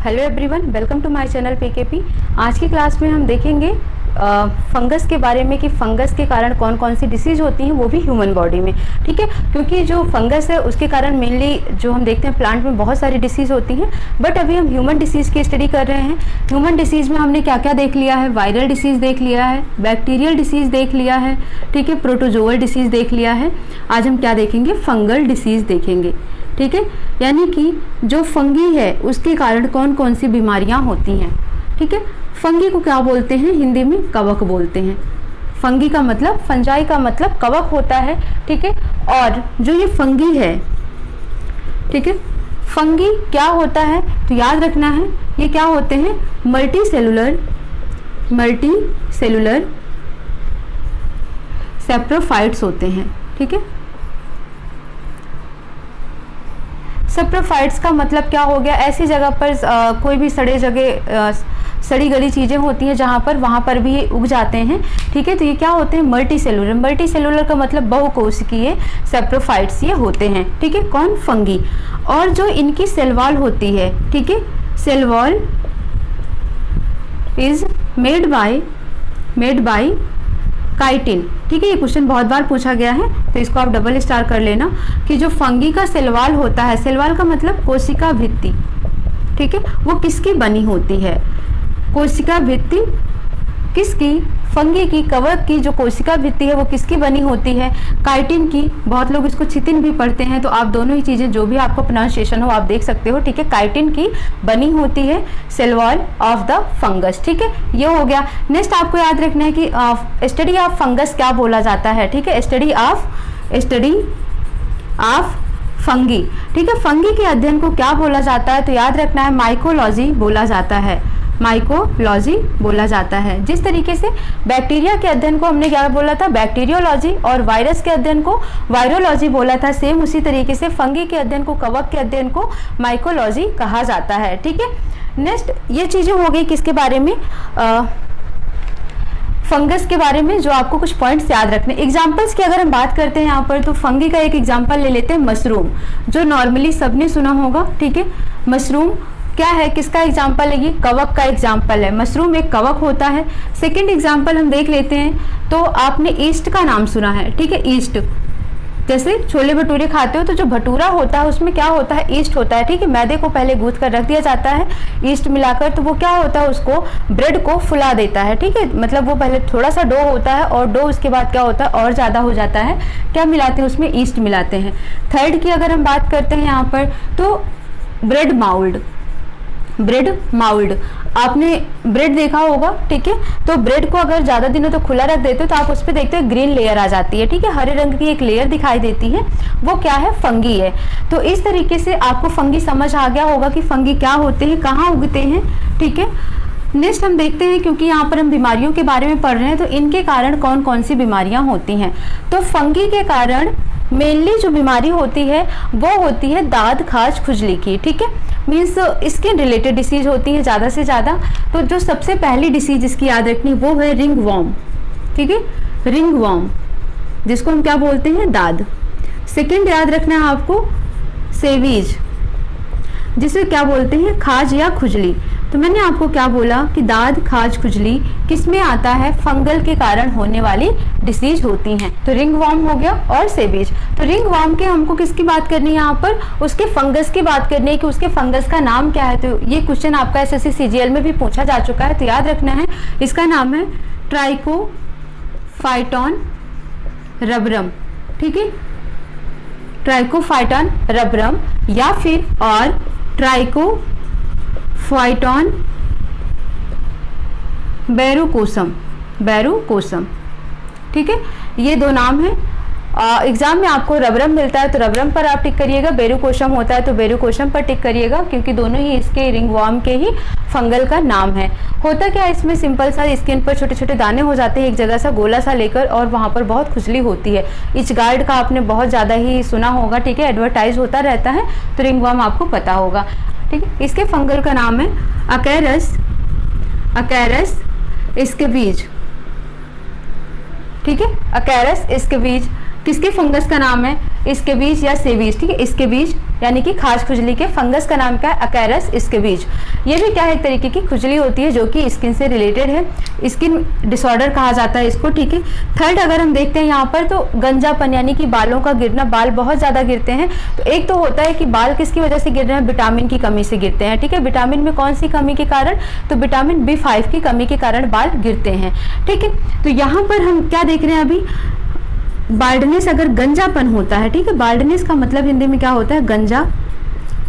Hello everyone, welcome to my channel PKP. आज की class में हम देखेंगे फंगस के बारे में कि फंगस के कारण कौन कौन सी डिसीज़ होती हैं, वो भी ह्यूमन बॉडी में। ठीक है, क्योंकि जो फंगस है उसके कारण मेनली जो हम देखते हैं प्लांट में बहुत सारी डिसीज़ होती हैं, बट अभी हम ह्यूमन डिसीज़ की स्टडी कर रहे हैं। ह्यूमन डिसीज़ में हमने क्या क्या देख लिया है, वायरल डिसीज़ देख लिया है, बैक्टीरियल डिसीज़ देख लिया है, ठीक है, प्रोटोजोअल डिसीज़ देख लिया है। आज हम क्या देखेंगे, फंगल डिसीज़ देखेंगे। ठीक है, यानी कि जो फंगी है उसके कारण कौन कौन सी बीमारियां होती हैं। ठीक है, फंगी को क्या बोलते हैं, हिंदी में कवक बोलते हैं। फंगी का मतलब, फंजाई का मतलब कवक होता है। ठीक है, और जो ये फंगी है, ठीक है, फंगी क्या होता है तो याद रखना है, ये क्या होते हैं, मल्टी सेलुलर सेप्रोफाइट्स होते हैं। ठीक है, सेप्रोफाइट्स का मतलब क्या हो गया, ऐसी जगह पर कोई भी सड़ी गली चीज़ें होती हैं जहाँ पर, वहाँ पर भी ये उग जाते हैं। ठीक है, तो ये क्या होते हैं, मल्टी सेलुलर का मतलब बहुकोशिकीय सेप्रोफाइट्स ये होते हैं। ठीक है, कौन, फंगी। और जो इनकी सेल वॉल होती है, ठीक है, cell wall is made by chitin. ठीक है, ये क्वेश्चन बहुत बार पूछा गया है, तो इसको आप डबल स्टार कर लेना कि जो फंगी का सेल वॉल होता है, सेल वॉल का मतलब कोशिका भित्ति। ठीक है, वो किसकी बनी होती है, कोशिका भित्ति किसकी, फंगी की, कवक की जो कोशिका भित्ति है वो किसकी बनी होती है, काइटिन की। बहुत लोग इसको चितिन भी पढ़ते हैं, तो आप दोनों ही चीज़ें जो भी आपको प्रोनाउंसिएशन हो आप देख सकते हो। ठीक है, काइटिन की बनी होती है cell wall of the fungus. ठीक है, ये हो गया। नेक्स्ट आपको याद रखना है कि स्टडी ऑफ फंगस क्या बोला जाता है। ठीक है, स्टडी ऑफ फंगी। ठीक है, फंगी के अध्ययन को क्या बोला जाता है तो याद रखना है, माइकोलॉजी बोला जाता है। माइकोलॉजी बोला जाता है। जिस तरीके से बैक्टीरिया के अध्ययन को हमने क्या बोला था, बैक्टीरियोलॉजी, और वायरस के अध्ययन को वायरोलॉजी बोला था, सेम उसी तरीके से फंगी के अध्ययन को, कवक के अध्ययन को माइकोलॉजी कहा जाता है। ठीक है, नेक्स्ट ये चीजें हो गई किसके बारे में, फंगस के बारे में, जो आपको कुछ पॉइंट्स याद रखने। एग्जांपल्स की अगर हम बात करते हैं यहाँ पर, तो फंगी का एक एग्जांपल ले लेते हैं, मशरूम, जो नॉर्मली सबने सुना होगा। ठीक है, मशरूम क्या है, किसका एग्जाम्पल है, ये कवक का एग्जाम्पल है। मशरूम एक कवक होता है। सेकंड एग्जाम्पल हम देख लेते हैं, तो आपने ईस्ट का नाम सुना है। ठीक है, ईस्ट, जैसे छोले भटूरे खाते हो तो जो भटूरा होता है उसमें क्या होता है, ईस्ट होता है। ठीक है, मैदे को पहले गूंथ कर रख दिया जाता है ईस्ट मिलाकर, तो वो क्या होता है, उसको ब्रेड को फुला देता है। ठीक है, मतलब वो पहले थोड़ा सा डो होता है, और डो उसके बाद क्या होता है, और ज़्यादा हो जाता है। क्या मिलाते हैं उसमें, ईस्ट मिलाते हैं। थर्ड की अगर हम बात करते हैं यहाँ पर, तो ब्रेड माउल्ड, आपने ब्रेड देखा होगा। ठीक है, तो ब्रेड को अगर ज़्यादा दिनों तो खुला रख देते हो तो आप उस पर देखते हो ग्रीन लेयर आ जाती है। ठीक है, हरे रंग की एक लेयर दिखाई देती है, वो क्या है, फंगी है। तो इस तरीके से आपको फंगी समझ आ गया होगा कि फंगी क्या होते हैं, कहाँ उगते हैं। ठीक है, नेक्स्ट हम देखते हैं, क्योंकि यहाँ पर हम बीमारियों के बारे में पढ़ रहे हैं, तो इनके कारण कौन कौन सी बीमारियाँ होती हैं। तो फंगी के कारण मेनली जो बीमारी होती है वो होती है दाद, खाज, खुजली की। ठीक है, मीन्स स्किन रिलेटेड डिसीज होती है ज़्यादा से ज़्यादा। तो जो सबसे पहली डिसीज इसकी याद रखनी वो है रिंग वॉर्म। ठीक है, रिंग वॉर्म, जिसको हम क्या बोलते हैं, दाद। सेकंड याद रखना है आपको, सेवीज, जिसे क्या बोलते हैं, खाज या खुजली। तो मैंने आपको क्या बोला कि दाद, खाज, खुजली किस में आता है, फंगल के कारण होने वाली डिसीज होती हैं। तो रिंग वॉर्म हो गया और सेबीज। तो रिंग वॉर्म के हमको किसकी बात करनी है यहाँ पर, उसके फंगस की बात करनी है कि उसके फंगस का नाम क्या है। तो ये क्वेश्चन आपका एसएससी सीजीएल में भी पूछा जा चुका है, तो याद रखना है, इसका नाम है ट्राइकोफाइटॉन रबरम। ठीक है, ट्राइकोफाइटॉन रबरम, या फिर और ट्राइकोफाइटॉन बैरूकोसम। ठीक है, ये दो नाम है। एग्जाम में आपको रबरम मिलता है तो रबरम पर आप टिक करिएगा, बेरूकोसम होता है तो बेरूकोसम पर टिक करिएगा, क्योंकि दोनों ही इसके रिंग वॉर्म के ही फंगल का नाम है। होता क्या है, इसमें सिंपल सा स्किन पर छोटे छोटे दाने हो जाते हैं, एक जगह सा गोला सा लेकर, और वहाँ पर बहुत खुजली होती है। इच गार्ड का आपने बहुत ज़्यादा ही सुना होगा। ठीक है, एडवर्टाइज होता रहता है, तो रिंग वॉर्म आपको पता होगा। ठीक है, इसके फंगल का नाम है अकैरस स्कैबीज। ठीक है, अकैरस स्कैबीज किसके फंगस का नाम है, स्कैबीज या सेबीज। ठीक है, स्कैबीज यानी कि खाज खुजली के फंगस का नाम क्या है? अकैरस स्कैबिज। ये भी क्या है? एक तरीके की खुजली होती है जो कि स्किन से रिलेटेड है, स्किन डिसऑर्डर कहा जाता है इसको, ठीक है। थर्ड अगर हम देखते हैं यहाँ पर तो गंजापन यानी कि बालों का गिरना, बाल बहुत ज़्यादा गिरते हैं। तो एक तो होता है कि बाल किसकी वजह से गिर रहे हैं? विटामिन की कमी से गिरते हैं, ठीक है। विटामिन में कौन सी कमी के कारण? तो विटामिन B5 की कमी के कारण बाल गिरते हैं, ठीक है। तो यहाँ पर हम क्या देख रहे हैं अभी? बाल्डनेस अगर गंजापन होता है, ठीक है। बाल्डनेस का मतलब हिंदी में क्या होता है?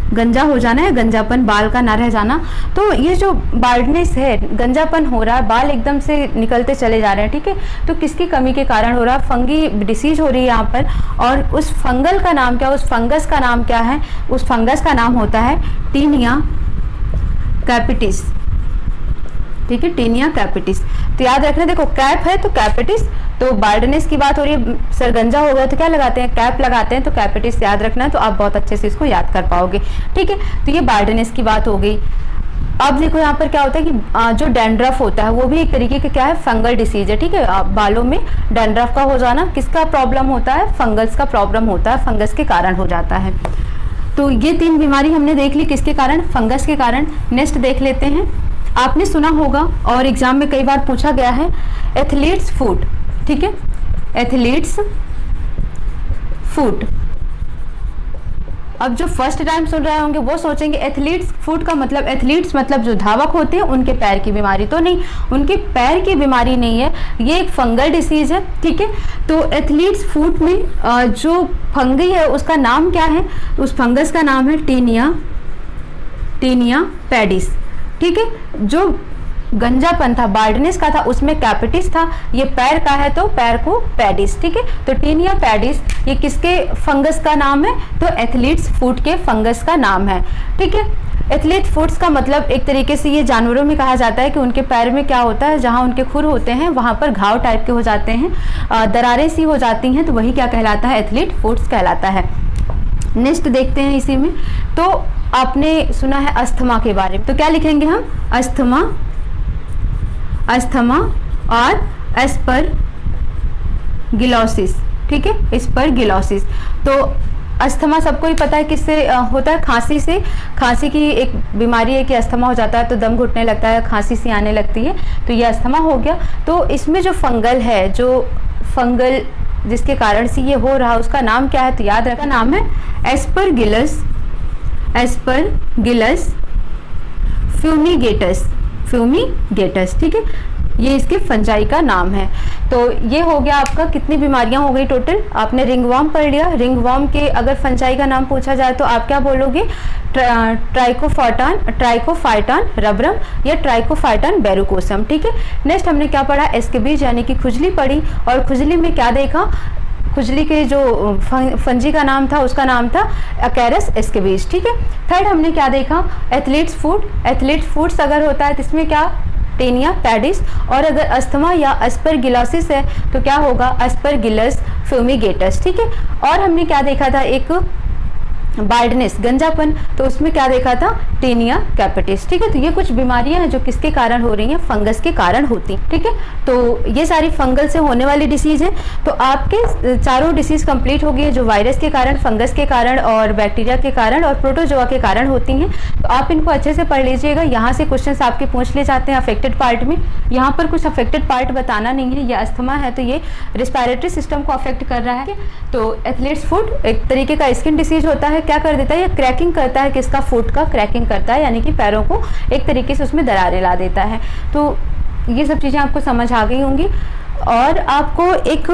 गंजा हो जाना है, गंजापन, बाल का ना रह जाना। तो ये जो बाल्डनेस है, गंजापन हो रहा है, बाल एकदम से निकलते चले जा रहे हैं, ठीक है। तो किसकी कमी के कारण हो रहा है? फंगी डिसीज हो रही है यहाँ पर। और उस फंगल का नाम क्या? उस फंगस का नाम क्या है? उस फंगस का नाम होता है टीनिया कैपिटिस, ठीक है। Tinea capitis. तो याद रखना, देखो कैप है तो कैपिटिस, तो बाल्डनेस की बात हो रही है, सर गंजा हो गया तो क्या लगाते हैं? कैप लगाते हैं, तो कैपिटिस याद रखना, तो आप बहुत अच्छे से इसको याद कर पाओगे, ठीक है। तो ये बाल्डनेस की बात हो गई। अब देखो यहाँ पर क्या होता है कि जो डैंड्रफ होता है वो भी एक तरीके का क्या है? फंगल डिसीज है, ठीक है। बालों में डैंड्रफ का हो जाना किसका प्रॉब्लम होता है? फंगस का प्रॉब्लम होता है, फंगस के कारण हो जाता है। तो ये 3 बीमारी हमने देख ली, किसके कारण? फंगस के कारण। नेक्स्ट देख लेते हैं, आपने सुना होगा और एग्जाम में कई बार पूछा गया है, एथलीट्स फुट, ठीक है। Athletes foot. अब जो फर्स्ट टाइम सुन रहे होंगे वो सोचेंगे एथलीट्स फुट का मतलब, एथलीट्स मतलब जो धावक होते हैं उनके पैर की बीमारी, तो नहीं, उनके पैर की बीमारी नहीं है, ये एक फंगल डिसीज है, ठीक है। तो एथलीट्स फुट में जो फंगी है उसका नाम क्या है? उस फंगस का नाम है टीनिया पैडिस, ठीक है। जो गंजापन था, बाल्डनेस का था, उसमें कैपिटिस था, ये पैर का है तो पैर को पैडिस, ठीक है। तो टीनिया पैडिस ये किसके फंगस का नाम है? तो एथलीट्स फुट के फंगस का नाम है, ठीक है। एथलीट फुट्स का मतलब एक तरीके से ये जानवरों में कहा जाता है कि उनके पैर में क्या होता है, जहाँ उनके खुर होते हैं वहाँ पर घाव टाइप के हो जाते हैं, दरारें सी हो जाती हैं, तो वही क्या कहलाता है? एथलीट फुट्स कहलाता है। नेक्स्ट देखते हैं इसी में, तो आपने सुना है अस्थमा के बारे में, तो क्या लिखेंगे हम? अस्थमा और एस्परगिलोसिस, ठीक है। एस्परगिलोसिस। तो अस्थमा सबको ही पता है किससे होता है? खांसी से। खांसी की एक बीमारी है कि अस्थमा हो जाता है तो दम घुटने लगता है, खांसी सी आने लगती है, तो ये अस्थमा हो गया। तो इसमें जो फंगल है, जो फंगल जिसके कारण से ये हो रहा है उसका नाम क्या है? तो याद रखना, नाम है एस्परगिलस फ्यूमिगेटस, ठीक है। ये इसके फंजाई का नाम है। तो ये हो गया आपका, कितनी बीमारियां हो गई टोटल? आपने रिंगवर्म पढ़ लिया। रिंगवर्म के अगर फंजाई का नाम पूछा जाए तो आप क्या बोलोगे? ट्राइकोफाइटन रबरम या ट्राइकोफाइटन बेरुकोसम, ठीक है। नेक्स्ट हमने क्या पढ़ा? एस्केबीज यानी कि खुजली पढ़ी, और खुजली में क्या देखा? खुजली के जो फंजी का नाम था उसका नाम था अकैरस स्कैबिज, ठीक है। थर्ड हमने क्या देखा? एथलीट्स फुट्स अगर होता है तो इसमें क्या? टीनिया पैडिस। और अगर अस्थमा या एस्परगिलोसिस है तो क्या होगा? एस्परगिलस फ्यूमिगेटस, ठीक है। और हमने क्या देखा था? एक बाल्डनेस, गंजापन, तो उसमें क्या देखा था? टीनिया कैपिटिस, ठीक है। तो ये कुछ बीमारियां हैं जो किसके कारण हो रही हैं? फंगस के कारण होती हैं, ठीक है। तो ये सारी फंगल से होने वाली डिसीज है। तो आपके चारों डिसीज कंप्लीट हो गई है, जो वायरस के कारण, फंगस के कारण और बैक्टीरिया के कारण और प्रोटोजोआ के कारण होती हैं। तो आप इनको अच्छे से पढ़ लीजिएगा। यहाँ से क्वेश्चन आपके पूछ ले जाते हैं अफेक्टेड पार्ट में। यहाँ पर कुछ अफेक्टेड पार्ट बताना नहीं है। ये अस्थमा है तो ये रिस्पायरेटरी सिस्टम को अफेक्ट कर रहा है। तो एथलीट्स फुट एक तरीके का स्किन डिसीज होता है, क्या कर देता है? ये क्रैकिंग करता है, किसका? फुट का क्रैकिंग करता है, यानी कि पैरों को एक तरीके से उसमें दरारें ला देता है। तो ये सब चीज़ें आपको समझ आ गई होंगी। और आपको एक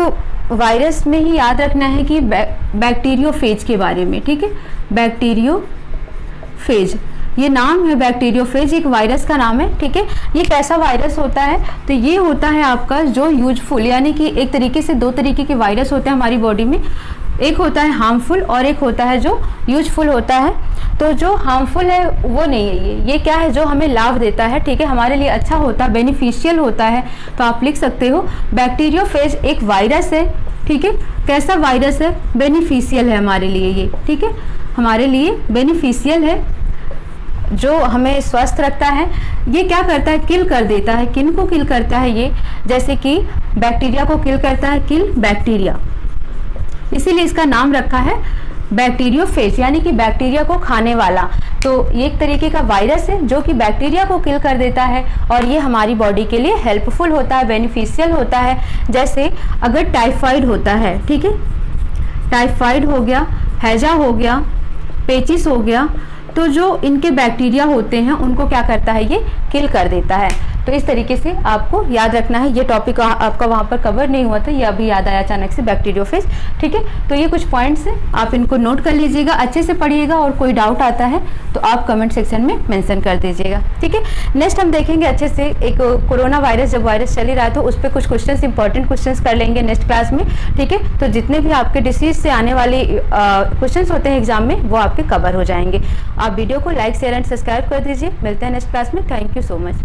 वायरस में ही याद रखना है कि बैक्टीरियोफेज के बारे में, ठीक है। बैक्टीरियोफेज ये नाम है, बैक्टीरियोफेज एक वायरस का नाम है, ठीक है। ये कैसा वायरस होता है? तो ये होता है आपका जो यूजफुल, यानी कि एक तरीके से 2 तरीके के वायरस होते हैं हमारी बॉडी में। एक होता है हार्मफुल और एक होता है जो यूजफुल होता है। तो जो हार्मफुल है वो नहीं है, ये क्या है? जो हमें लाभ देता है, ठीक है, हमारे लिए अच्छा होता है, बेनिफिशियल होता है। तो आप लिख सकते हो बैक्टीरियोफेज एक वायरस है, ठीक है। कैसा वायरस है? बेनिफिशियल है हमारे लिए ये, ठीक है, हमारे लिए बेनिफिशियल है, जो हमें स्वस्थ रखता है। ये क्या करता है? किल कर देता है। किन को किल करता है ये? जैसे कि बैक्टीरिया को किल करता है, किल बैक्टीरिया, इसीलिए इसका नाम रखा है बैक्टीरियोफेज यानी कि बैक्टीरिया को खाने वाला। तो ये एक तरीके का वायरस है जो कि बैक्टीरिया को किल कर देता है और ये हमारी बॉडी के लिए हेल्पफुल होता है, बेनिफिशियल होता है। जैसे अगर टाइफाइड होता है, ठीक है, टाइफाइड हो गया, हैजा हो गया, पेचिस हो गया, तो जो इनके बैक्टीरिया होते हैं उनको क्या करता है, ये किल कर देता है। तो इस तरीके से आपको याद रखना है। ये टॉपिक आपका वहाँ पर कवर नहीं हुआ था, ये अभी याद आया अचानक से, बैक्टीरियोफेज। ठीक है, तो ये कुछ पॉइंट्स हैं, आप इनको नोट कर लीजिएगा, अच्छे से पढ़िएगा और कोई डाउट आता है तो आप कमेंट सेक्शन में मेंशन कर दीजिएगा। ठीक है, नेक्स्ट हम देखेंगे अच्छे से एक कोरोना वायरस, जब वायरस चल ही रहा है तो उस पर कुछ क्वेश्चन, इंपॉर्टेंट क्वेश्चन कर लेंगे नेक्स्ट क्लास में। ठीक है, तो जितने भी आपके डिसीज से आने वाले क्वेश्चन होते हैं एग्जाम में वो आपके कवर हो जाएंगे। आप वीडियो को लाइक, शेयर एंड सब्सक्राइब कर दीजिए। मिलते हैं नेक्स्ट क्लास में। Thank you so much.